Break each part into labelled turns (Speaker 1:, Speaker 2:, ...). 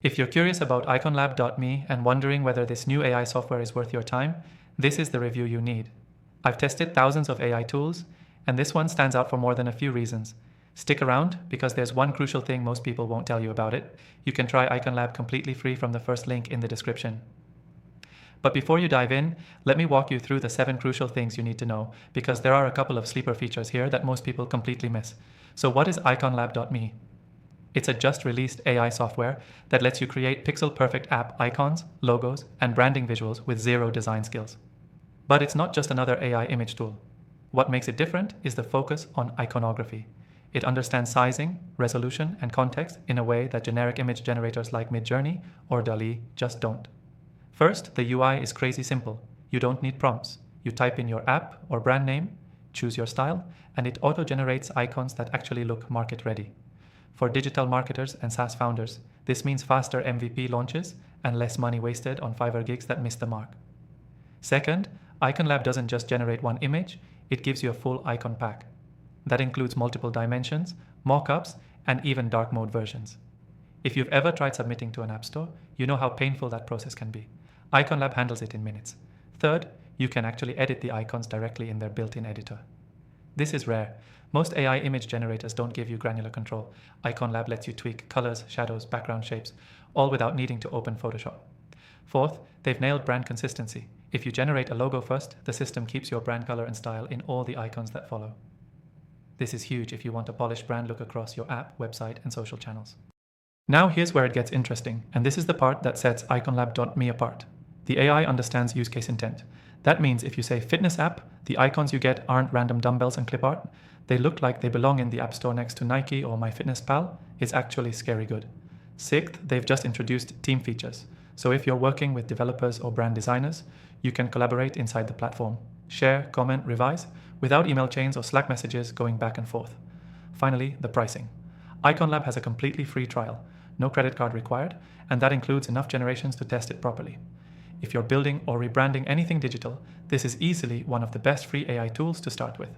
Speaker 1: If you're curious about iconlab.me and wondering whether this new AI software is worth your time, this is the review you need. I've tested thousands of AI tools, and this one stands out for more than a few reasons. Stick around, because there's one crucial thing most people won't tell you about it. You can try IconLab completely free from the first link in the description. But before you dive in, let me walk you through the 7 crucial things you need to know, because there are a couple of sleeper features here that most people completely miss. So what is iconlab.me? It's a just-released AI software that lets you create pixel-perfect app icons, logos, and branding visuals with zero design skills. But it's not just another AI image tool. What makes it different is the focus on iconography. It understands sizing, resolution, and context in a way that generic image generators like Midjourney or DALL-E just don't. First, the UI is crazy simple. You don't need prompts. You type in your app or brand name, choose your style, and it auto-generates icons that actually look market-ready. For digital marketers and SaaS founders, this means faster MVP launches and less money wasted on Fiverr gigs that miss the mark. Second, IconLab doesn't just generate one image, it gives you a full icon pack. That includes multiple dimensions, mockups, and even dark mode versions. If you've ever tried submitting to an app store, you know how painful that process can be. IconLab handles it in minutes. Third, you can actually edit the icons directly in their built-in editor. This is rare. Most AI image generators don't give you granular control. IconLab lets you tweak colors, shadows, background shapes, all without needing to open Photoshop. Fourth, they've nailed brand consistency. If you generate a logo first, the system keeps your brand color and style in all the icons that follow. This is huge if you want a polished brand look across your app, website, and social channels. Now here's where it gets interesting, and this is the part that sets iconlab.me apart. The AI understands use case intent. That means if you say fitness app, the icons you get aren't random dumbbells and clip art. They look like they belong in the app store next to Nike or MyFitnessPal. It's actually scary good. Sixth, they've just introduced team features. So if you're working with developers or brand designers, you can collaborate inside the platform. Share, comment, revise, without email chains or Slack messages going back and forth. Finally, the pricing. IconLab has a completely free trial, no credit card required, and that includes enough generations to test it properly. If you're building or rebranding anything digital, this is easily one of the best free AI tools to start with.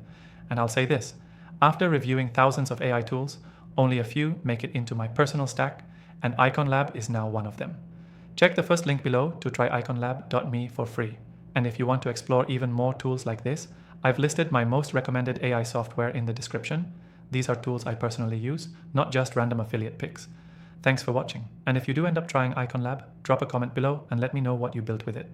Speaker 1: And I'll say this, after reviewing thousands of AI tools, only a few make it into my personal stack, and IconLab is now one of them. Check the first link below to try iconlab.me for free. And if you want to explore even more tools like this, I've listed my most recommended AI software in the description. These are tools I personally use, not just random affiliate picks. Thanks for watching. And if you do end up trying IconLab, drop a comment below and let me know what you built with it.